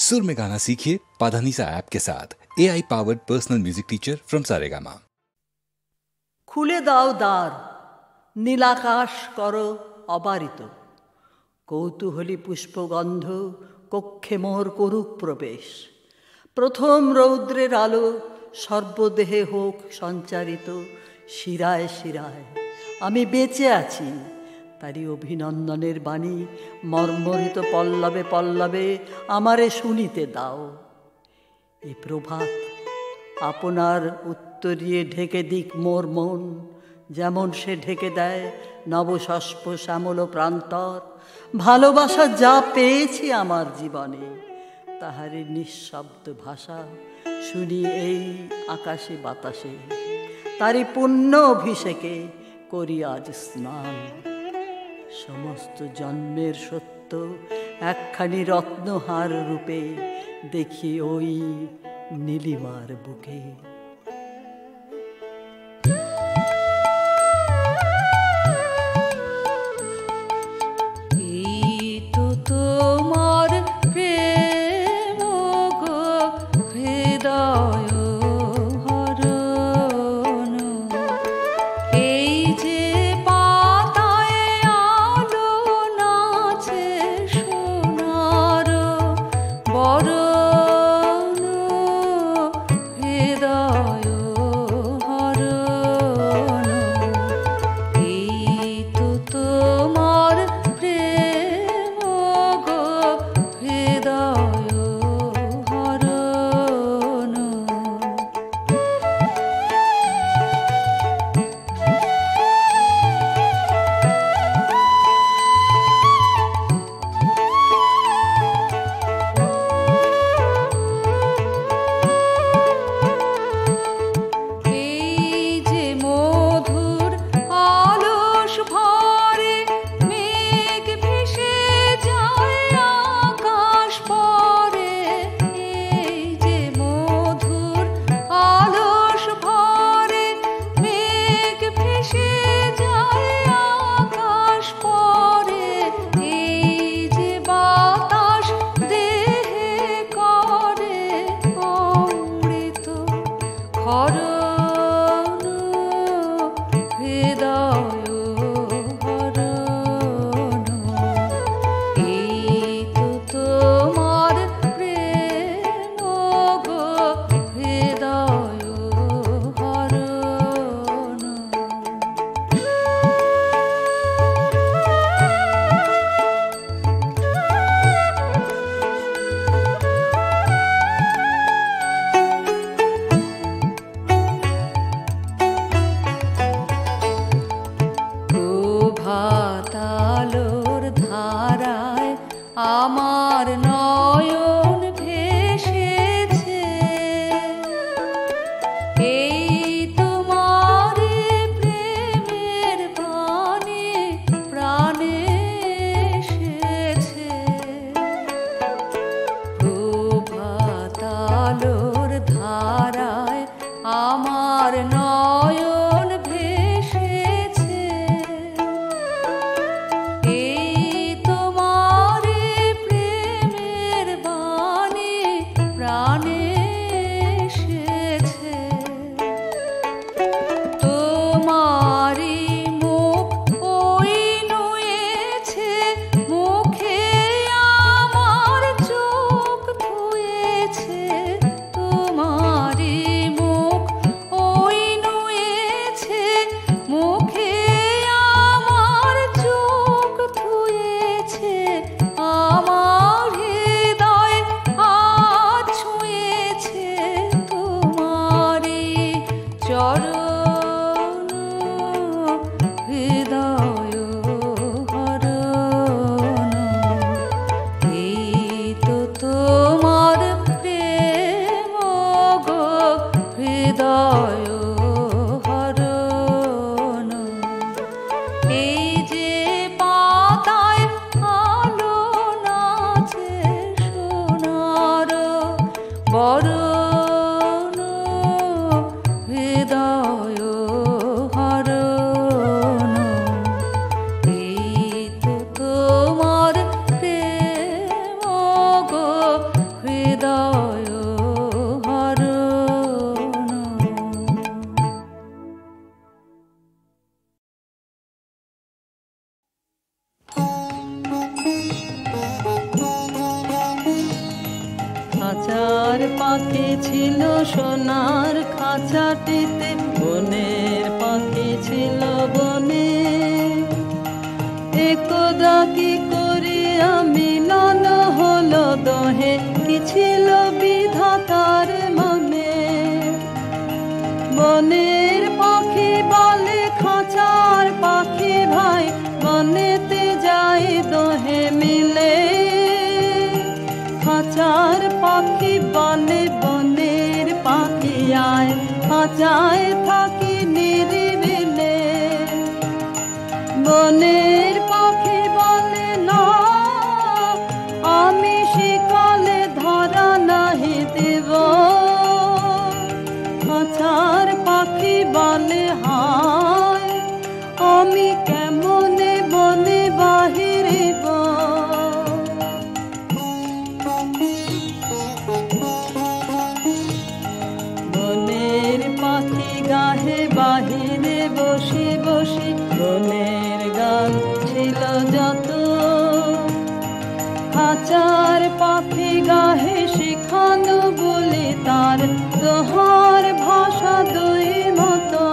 सुर में गाना सीखिए पाधानीसा ऐप के साथ। AI powered personal music teacher from Saregama. খুলে দাও দ্বার, নীলাকাশ করো অবারিত, কৌতূহলী পুষ্পগন্ধ কক্ষে মোর করুক প্রবেশ। প্রথম রৌদ্রের আলো সর্বদেহে হোক সঞ্চারিত, শিরায় শিরায় আমি বেঁচে আছি, তারই অভিনন্দনের বাণী মর্মরিত পল্লবে পল্লবে আমারে শুনিতে দাও। এ প্রভাত আপনার উত্তরিয়ে ঢেকে দিক মোর মন, যেমন সে ঢেকে দেয় নবশস্প শ্যামল প্রান্তর। ভালোবাসা যা পেয়েছি আমার জীবনে, তাহারই নিঃশব্দ ভাষা শুনি এই আকাশে বাতাসে। তারই পুণ্য অভিষেকে করি আজ স্নান। সমস্ত জন্মের সত্য একখানি রত্নহার রূপে দেখি ওই নীলিমার বুকে। বরণ হৃদয় খাঁচার পাখি ছিল সোনার খাঁচাটিতে, বনের পাখি ছিল বনে। একদা কি করিয়া মিলন হলো দহে, কি ছিল বিধাতার মনে। বনের পাখি বলে খাঁচার পাখি ভাই, বনেতে যাই দহে মিলে। খাঁচার পাখি বলে বনের পাখি আয়, খাঁচায় থাকি নিরিবিলে। বনের পাখি বলে না, আমি শিকালে ধরা নাহি দেব। খাঁচার পাখি বলে হায়, আমি কেমনে বনে বাহিরিব। বনের পাখি গাহে বাহিরে বসে বসে, বনের গান ছিল যত। খাঁচার পাখি গাহে শিখানো বলে তার, দোহার ভাষা দুই মতো।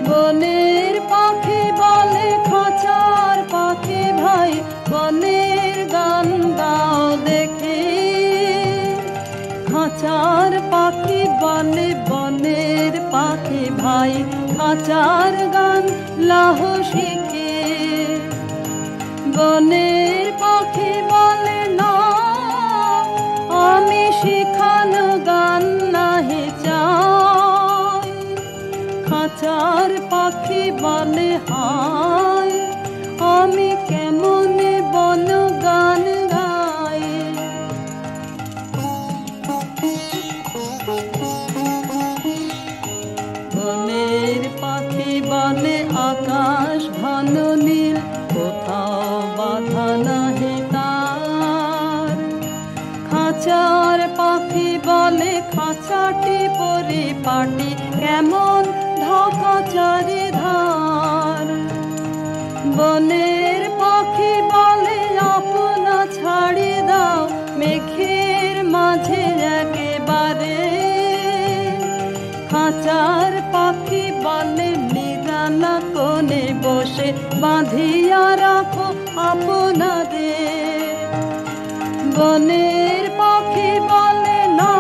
বনের পাখি বলে খাঁচার পাখি ভাই, বনের গান গাও দেখি। খাঁচার পাখি বলে বনের পাখি ভাই, খাঁচার গান লাহ শিখে। বনের পাখি বলে না, আমি শিখানো গান নাহি চাই। খাঁচার পাখি বলে হায়, আমি কেমনে বন গান গাই। বনের পাখি বলে আকাশ ঘন নীল, কোথাও বাধা নাহি তার। খাঁচার পাখি বলে খাঁচাটি পরিপাটি, কেমন ঢাকা চারিধার। বনের পাখি বলে আপনা ছাড়ি দাও, মেঘের মাঝে একেবারে। খাঁচার পাখি বলে নিরালা কোণে বসে, বাঁধিয়া রাখো আপনাদের। বনের পাখি বলে না,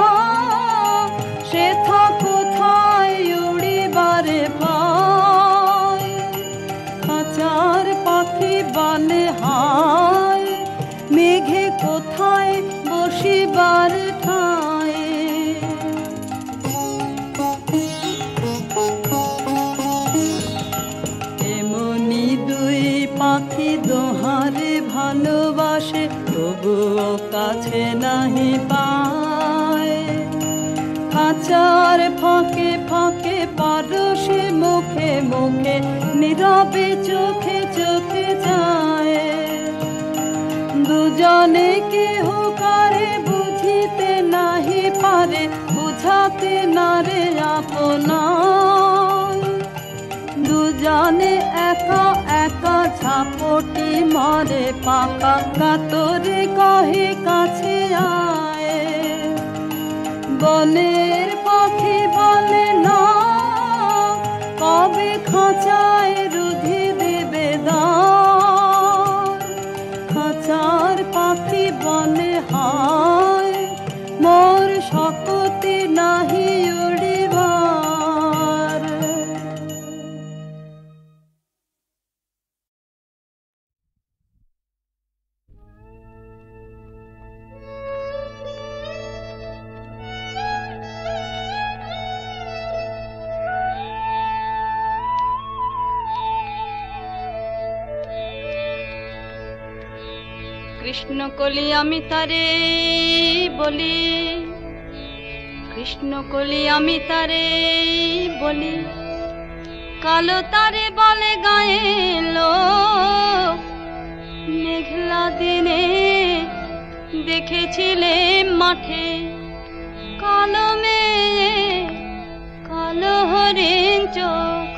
সেথা কোথায় উড়িবারে পায়। খাঁচার পাখি বলে হায়, মেঘে কোথায় বসিবার ঠায়। এমনি দুই পাখি দোহারে ভালোবাসে, তবুও কাছে নাহি পায়। খাঁচার ফাঁকে ফাঁকে পারসে মুখে মুখে, নীরবে চোখে চোখে যায়। দুজনে কেহ কারে বুঝিতে নাহি পারে, বুঝাতে নারে আপনা। দুজনে একা একা ঝাপটি মারে পাকা, কাতরে কহে কাছে আয়। বনের পাখি বলে না, কবে খাঁচায় রুধি দেবে দ্বার। খাঁচার পাখি বলে হায়, মোর শক্তি নাহি উড়িবার। কৃষ্ণ কলি আমি তারে বলি, কৃষ্ণ কলি আমি তারে বলি। কালো তারে বলে গায়ে লোক, মেঘলা দিনে দেখেছিলে মাঠে। কালো মেয়ে কালো হরিণ চোখ,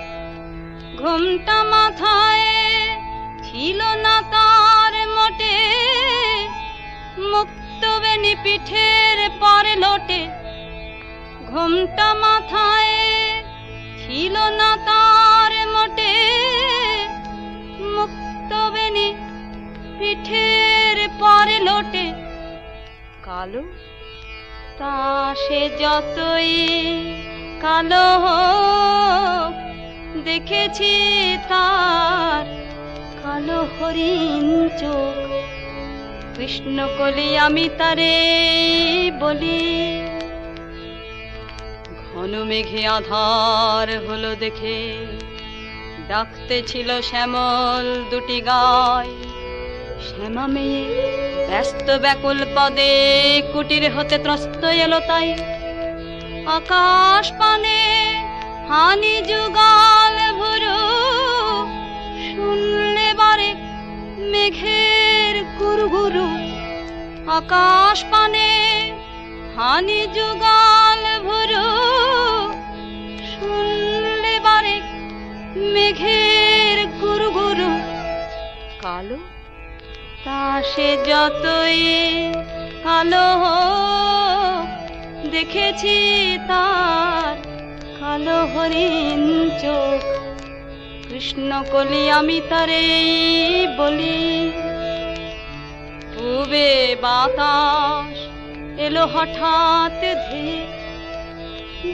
ঘোমটা মাথায় ছিল না তার মোটে। মুক্ত বেনি পিঠের পরে লোটে, ঘোমটা মাথায় ছিল না তার মোটে, মুক্ত বেনি পিঠের পরে লোটে, কালো তা সে যতই কালো হোক, দেখেছি তার কালো হরিণ চোখ। কৃষ্ণকলি আমি তারে বলি, ঘন মেঘে আধার হলো দেখে, ডাকতে ছিল শ্যামল দুটি গায়। শ্যামা মেয়ে ব্যস্ত ব্যাকুল পদে কুটির হতে ত্রস্ত এলো তাই। আকাশ পানে হানি যুগাল ভুরু, শুনলে বারে মেঘের গুরুগুরু। আকাশ পানে হানি যুগাল ভুরু, শুনলে বারে মেঘের গুরুগুরু। কালো তা সে যতই কালো হোক, দেখেছি তার কালো হরিণ চোখ। কৃষ্ণকলি আমি তারে বলি, পূবে বাতাস এলো হঠাৎ ধেয়ে,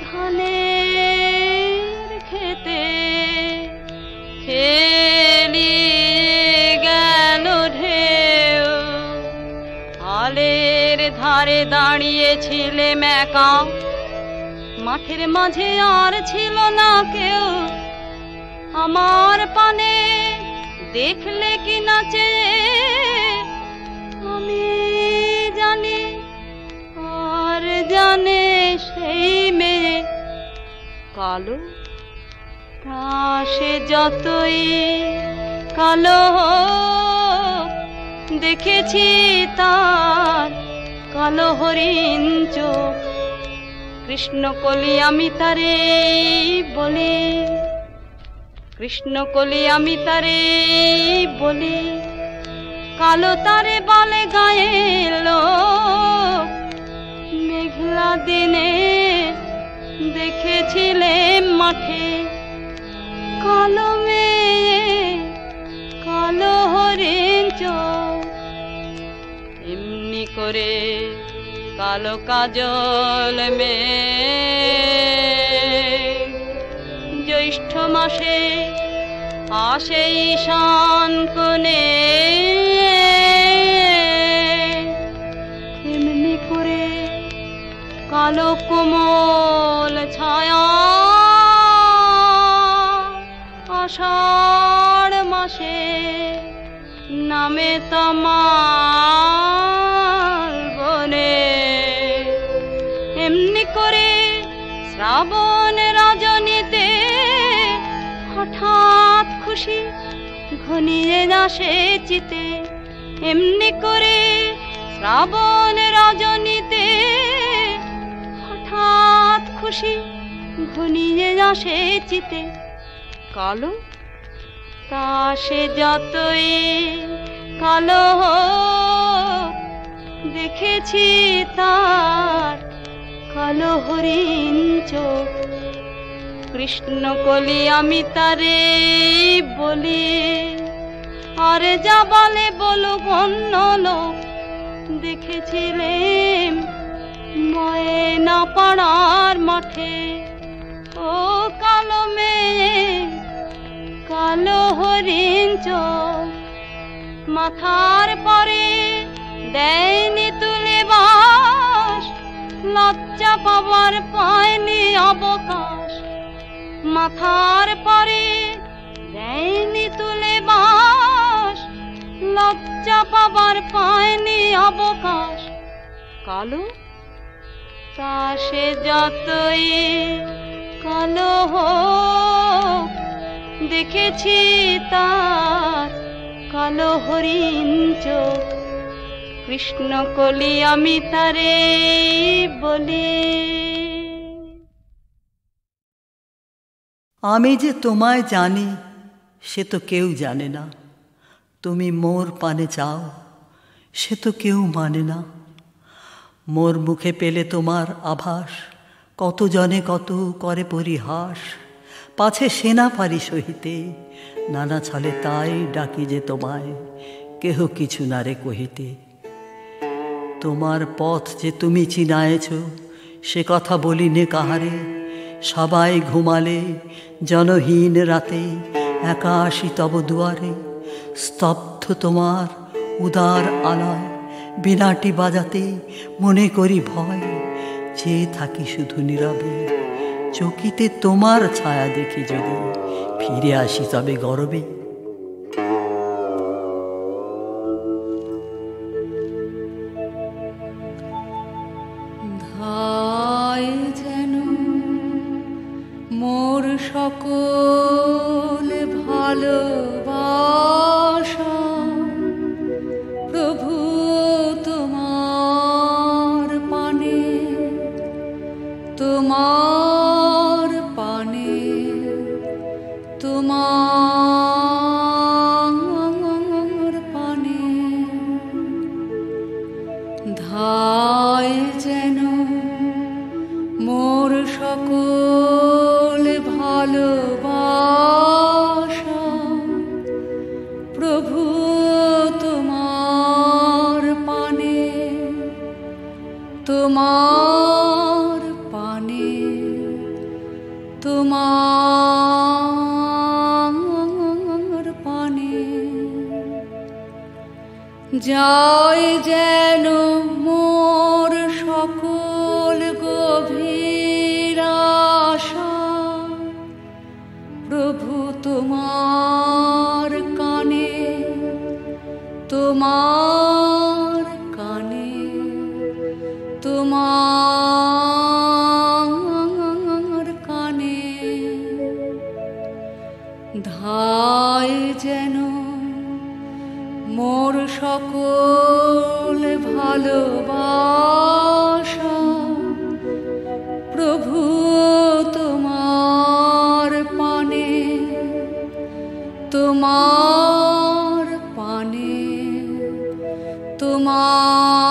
ধানের খেতে খেলি গেল ঢেউ। আলের ধারে দাঁড়িয়েছিলে একা, মাঠের মাঝে আর ছিল না কেউ। আমার পানে দেখলে কি নাচে, আমি জানি আর জানে সেই মেয়ে। কালো তা সে যতই কালো হোক, দেখেছি তার কালো হরিণ চোখ। কৃষ্ণকলি আমি তারে বলি, কৃষ্ণকলি আমি তারে বলি। কালো তারে বলে গায়ে লোক, মেঘলা দিনে দেখেছিলে মাঠে। কালো মেয়ে কালো হরিণ চোখ, এমনি করে কালো কাজল মেঘ জ্যৈষ্ঠ মাসে আসে ঈশান কোণে। এমনি করে কালো কোমল ছায়া আষাঢ় মাসে নামে তমাল বনে। এমনি করে শ্রাবণ রজনীতে হঠাৎ খুশি ঘনিয়ে আসে চিতে। এমনি করে শ্রাবণ রজনীতে হঠাৎ খুশি ঘনিয়ে আসে চিতে। কালো তা সে যতই কালো হোক, দেখেছি তার কালো হরিণ চোখ। কৃষ্ণকলি আমি তারে বলি, আর যা বলে বলুক অন্য লোক। দেখেছিলেন ময়না পাড়ার মাঠে, ও কালো মেয়ে কালো হরিণ চোখ। মাথার পরে দেয়নি তুলে বাস, লজ্জা পাবার পায়নি অবকাশ। মাথার পরে দেয়নি তুলে বাস, লজ্জা পাবার পায়নি অবকাশ। কালো তা সে যতই কালো হোক, দেখেছি তার কালো হরিণ চোখ। কৃষ্ণকলি আমি তারে বলি। আমি যে তোমায় জানি সে তো কেউ জানে না, তুমি মোর পানে চাও সে তো কেউ মানে না। মোর মুখে পেলে তোমার আভাস, কত জনে কত করে পরিহাস, পাছে সেনা পারি সহিতে, নানা ছলে তাই ডাকি যে তোমায়, কেহ কিছু না রে কহিতে। তোমার পথ যে তুমি চিনায়েছ, সে কথা বলিনে কাহারে, সবাই ঘুমালে জনহীন রাতে, একা আসি তব দুয়ারে, স্তব্ধ তোমার উদার আলয়, বিনাটি বাজাতে মনে করি ভয়, চেয়ে থাকি শুধু নীরবে, চকিতে তোমার ছায়া দেখি যদি, ফিরে আসি তবে গরবে। ধায় যেন মোর সকল ভালোবাসা, প্রভু তোমার পানে, তোমার পানে, তোমার পানে। ধায় যেন মোর সকল ভালোবাসা, প্রভু তোমার পানে, তোমার পানে, তোমার পানে। যায় যেন মোর সকল গভীর আশা, প্রভু তোমার কানে, তোমার কানে, তোমার কানে। ধায় যেন মোর সকল ভালোবাসা, প্রভু তোমার পানে, তোমার পানে, তোমার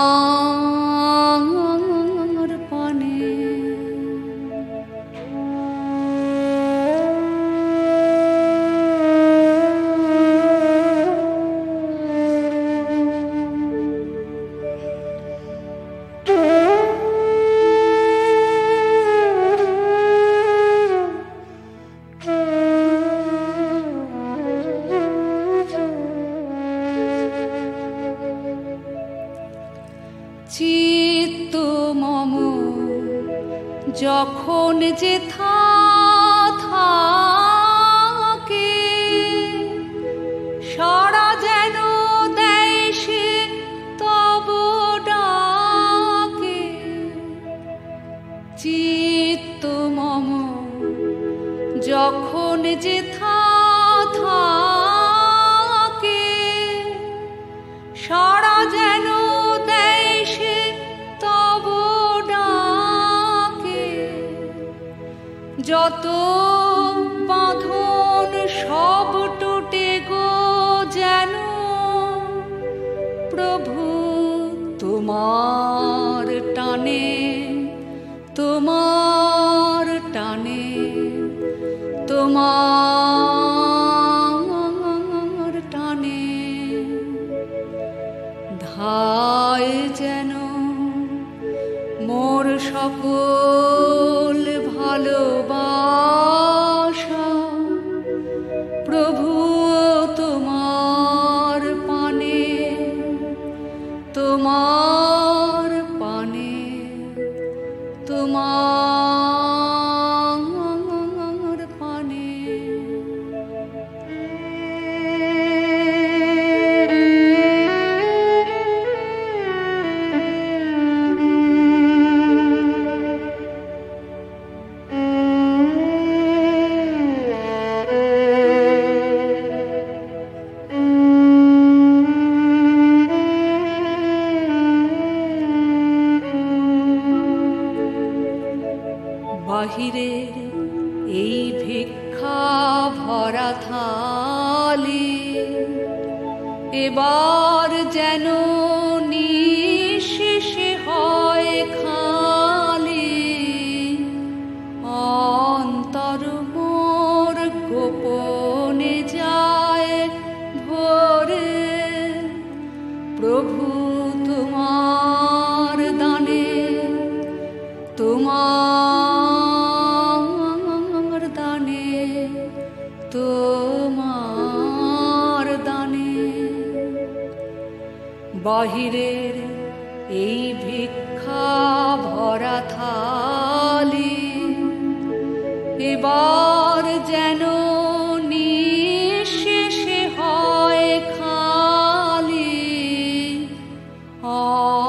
পানে। চিত্ত মম যখন যে থাকে, সারা যেন দেয় সে তব ডাকে। চিত্ত মম যখন যে থাকে, সারা যেন দেয় সে তব ডাকে। যত বাঁধন সব টুটে গো যেন, প্রভু তোমার টানে, তোমার টানে, তোমার টানে। ধায় যেন মোর সকল ভালোবাসা, প্রভু তোমার পানে, তোমার পানে, তোমার পানে। বাহিরের এই ভিক্ষা ভরা থালি, এবার যেন নিঃশেষে হয় ভিক্ষা ভরা থালি এবার যেন নিঃশেষে হয় খালি,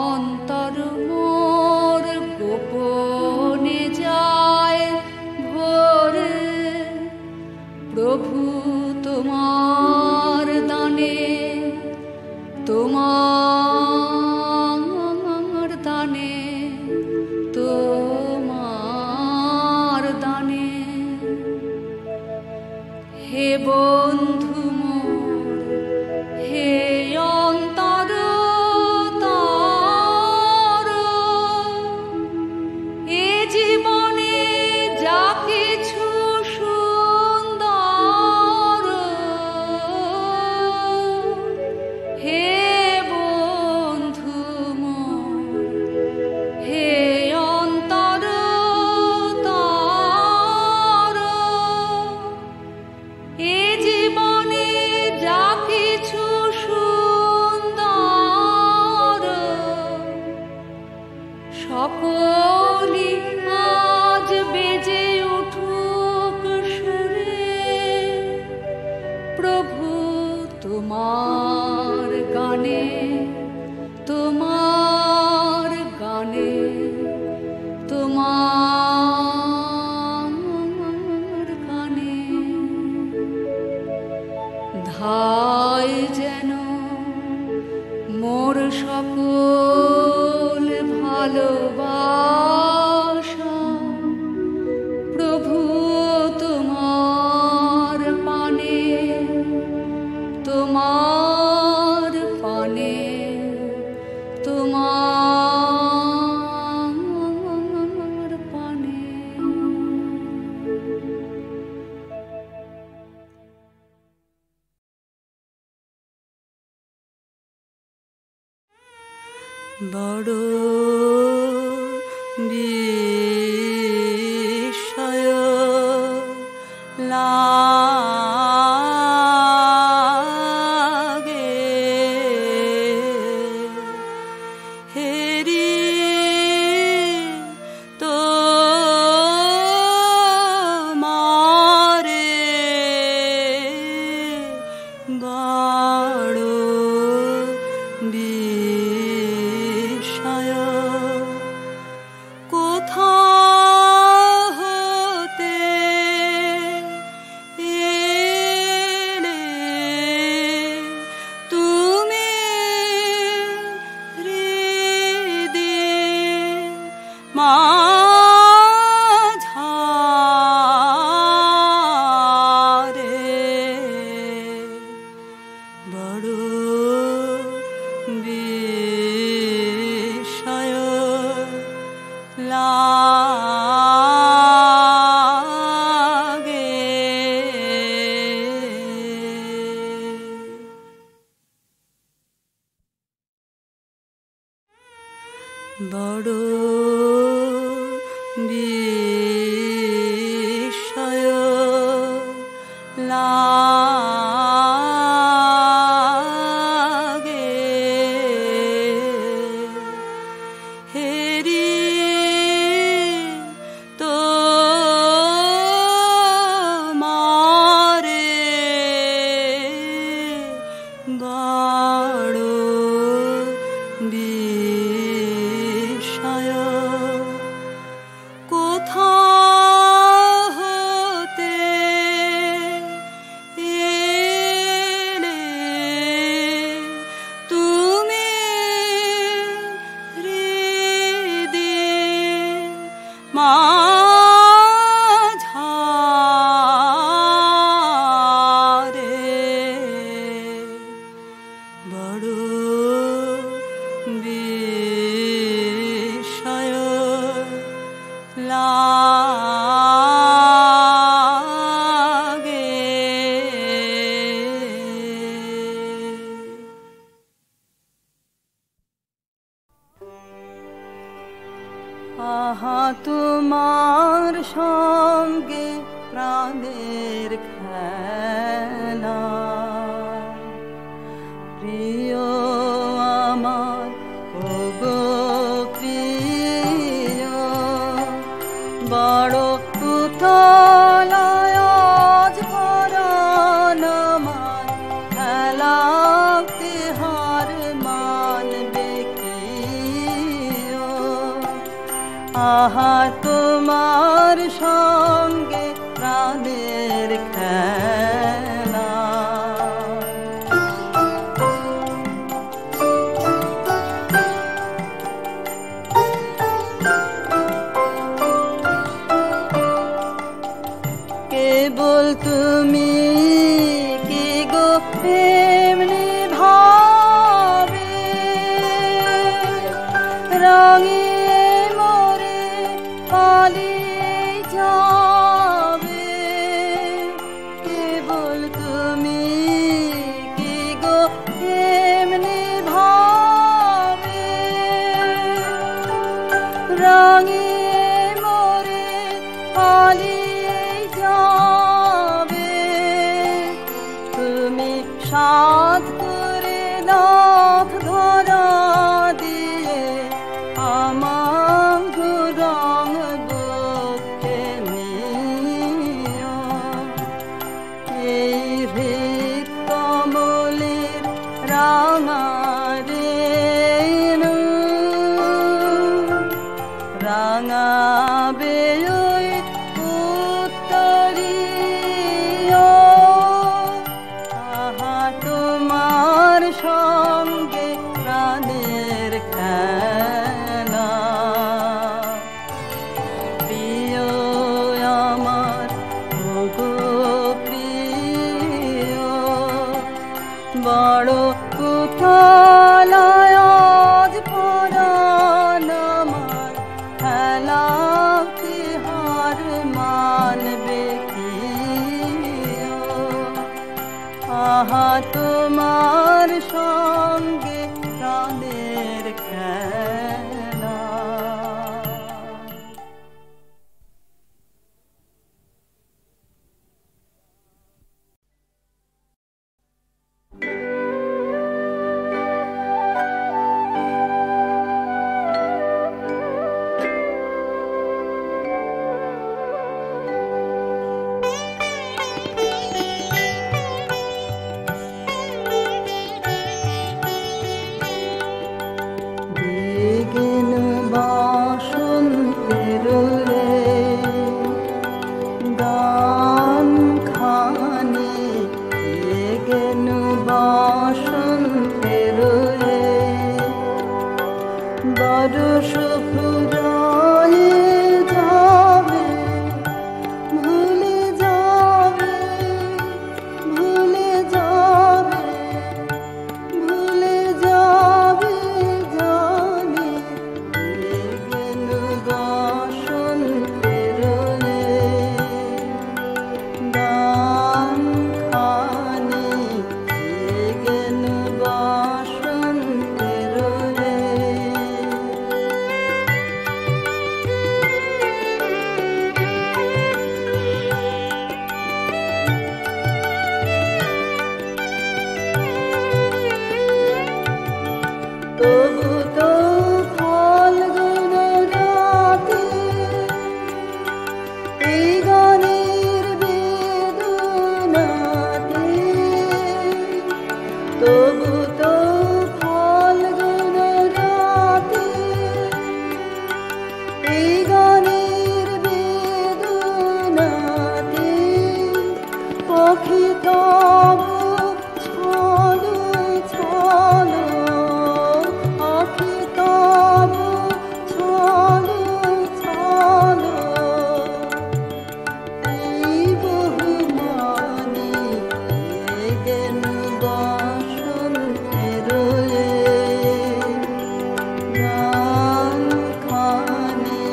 অন্তর মোর গোপনে যায় ভরে, প্রভু তোমার দানে, তোমার দানে, তোমার দানে। হে বন্ধু মোর, হে অন্তর তার, এ জীবনে যা কিছু সুন্দর, হে বন্ধু মোর, হে অন্তর তার, এ জীবনে যা কিছু সুন্দর, সকলই আজ বেজে উঠুক সুরে, প্রভু তোমার গানে, তোমার গানে, তোমার গানে। ধায় যেন মোর সকল ভালোবাসা, প্রভু তোমার পানে, তোমার পানে, তোমার পানে। বড় বিস্ময় লাগে, হেরি তোমারে বড় বিস্ময়, কোথা হতে এলে তুমি হৃদি মাঝারে, বড় বিস্ময় লাগে। বড় বিস্ময় লাগে, হেরি তোমারে বড় বিস্ময়, কোথা হতে এলে তুমি হৃদি মাঝারে, বড় বিস্ময় লাগে। আহা তোমার সঙ্গে প্রাণের খেলা, প্রিয় আমার ওগো বড় উতলায় আজ পরাণ আমার, খেলাতে হার মানবে কি ও? আহা তোমার সঙ্গে প্রাণের খেলা। কেবল তুমি কি গো এমনি ভাবে রঙে মোরে পালিয়ে যাবে? কেবল তুমি কি গো এমনি ভাবে রঙে মোরে পালিয়ে যাবে? তুমি সাধ করে নাথ ধরা দিয়ে আমার রং বুকে নিও। এই হৃদ কমলের রাঙা রেণু রাঙাবে ওই উত্তরীয়। আহা তোমার সঙ্গে প্রাণের খেলা। প্রিয় আমার ওগো প্রিয়, বড় উতলায় আজ পরাণ আমার, খেলাতে হার মানবে কি ও? আহা তোমার সঙ্গে প্রাণের খেলা। বিঘ্ন বসন্তের রে গান খানি, বিঘ্ন বসন্তের রে বরষ ফুরায়ে যাবে, ভুলে যাবে, ভুলে যাবে, ভুলে যাবে জানি। বিঘ্ন বসন্তের রে গান খানি, বিঘ্ন বসন্তের রে। তবু তো ফাল্গুন রাতে এই গানের বেদনাতে, তবু তো ফাল্গুন রাতে এই গানের বেদনাতে পাখি তবু ছলো ছলো, পাখি তবু ছলো ছলো। এই বহুমানি বিঘ্ন বসন্তের রে গান খানি,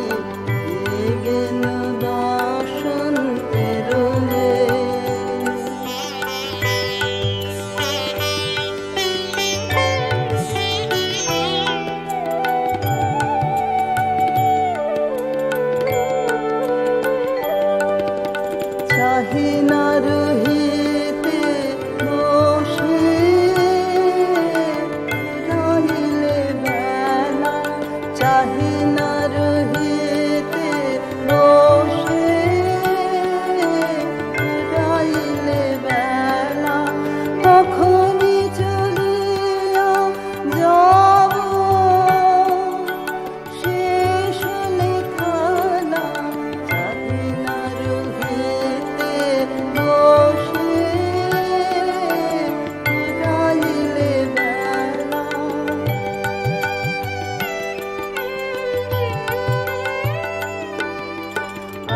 বিঘ্ন বসন্তের রে। চাহি না রহিতে বসে রহিলে বেলা, চাহি না রহিতে বসে কাটাইলে বেলা, তখনই চলিয়া যাব শেষ হলে খালা, যাবে না রহিতে বসে কাটাইলে বেলা।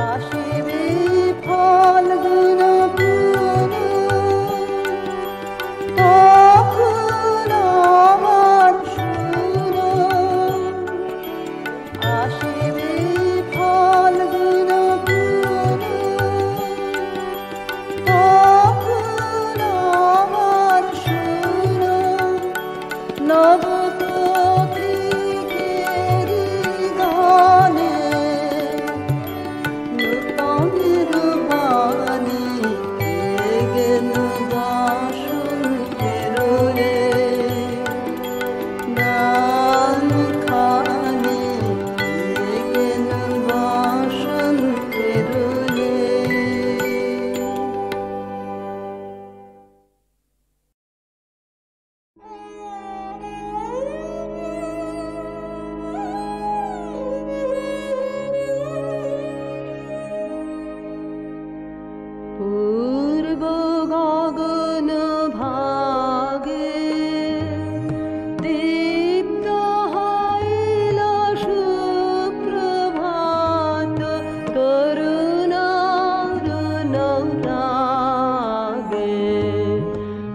আসিবে ফাল্গুন পুন, তখন আমার সুর। আসিবে ফাল্গুন পুন, তখন আমার সুর। নব পথিকেরি গানে নূতনের বাণী গেল বাসন ফেরোরে, গান খানি গেল বাসন ফেরোরে। পূর্ব গগন ভাগে দীপ্ত হইল সুপ্রভাত, তরুণ রাগে।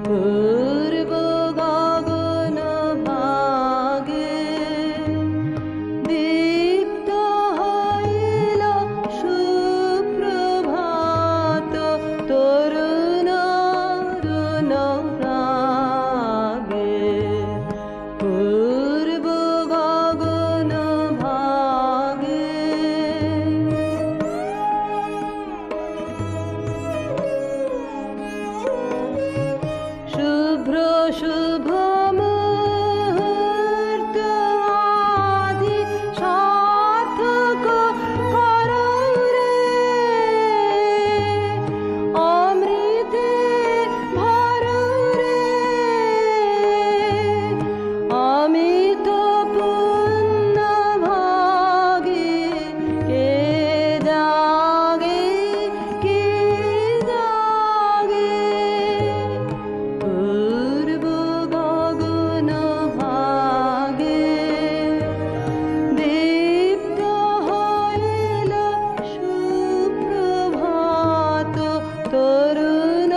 পূর্ব গগন ভাগে দীপ্ত হইল সুপ্রভাত, তরুণ রাগে। পূর্ব গগন ভাগে শুভ্র শুভ মুহূর্ত আজি সার্থক করো রে, অমৃতে ভরো রে, অমিত পুণ্য ভাগে কে জাগে, কে জাগে। পূর্ব গগন ভাগে দীপ্ত হইল সুপ্রভাত, তরুণ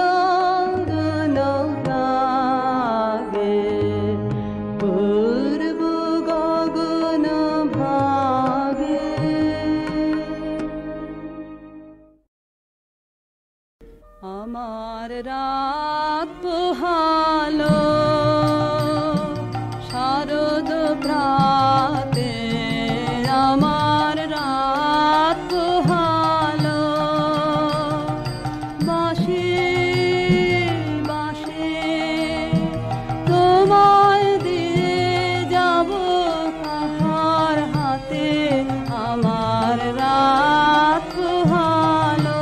রাগে। পূর্ব গগন ভাগে আমার রাত পোহালো শারদ প্রাতে, আমার রাত পোহালো বাঁশি বাঁশি তোমায় দিয়ে যাব কাহার হাতে, আমার রাত পোহালো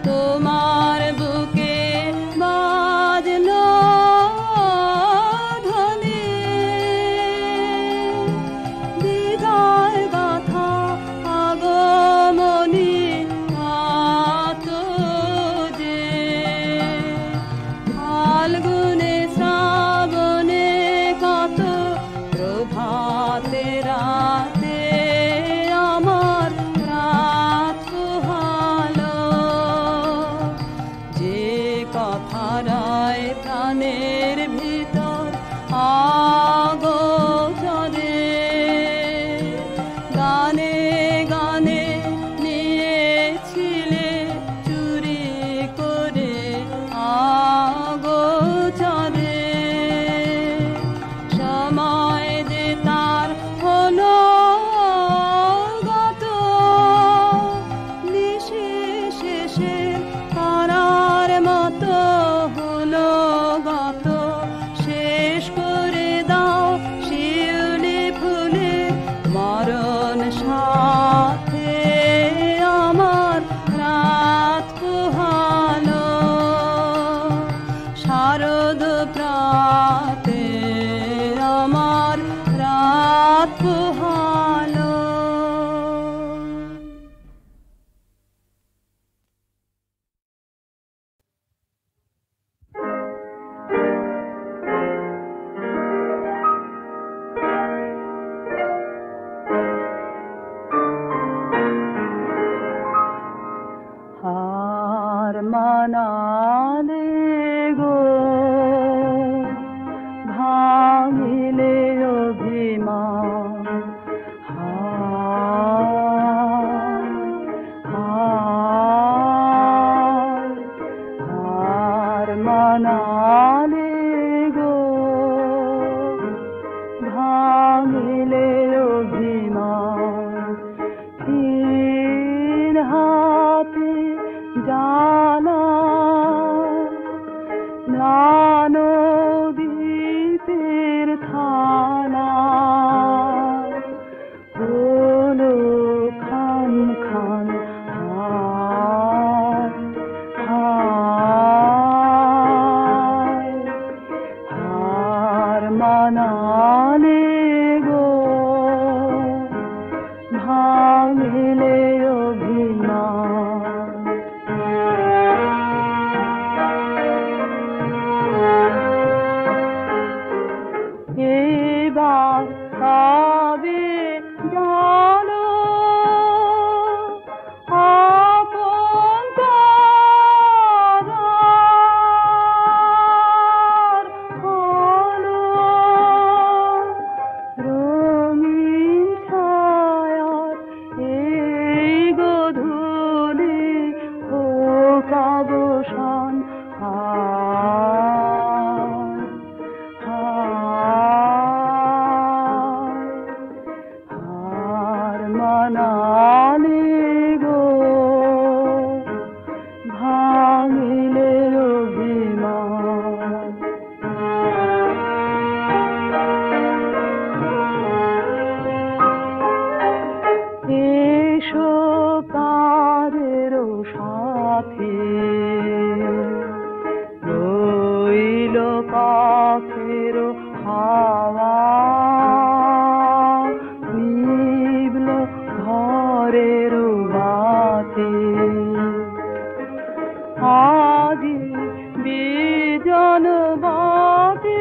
তোমার বুকে বাজলো মানালি গো ভাঙিলে অভিমান এসো পারের সাথে রইল পথের হাওয়া নিভল ঘরের বাতি আজি বিজন বাতি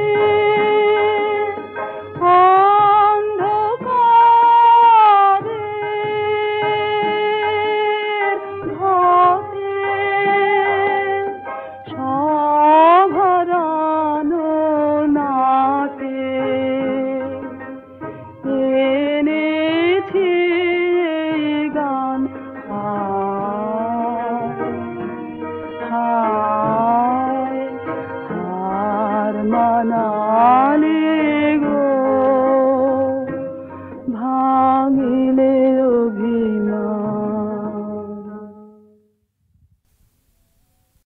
মানালি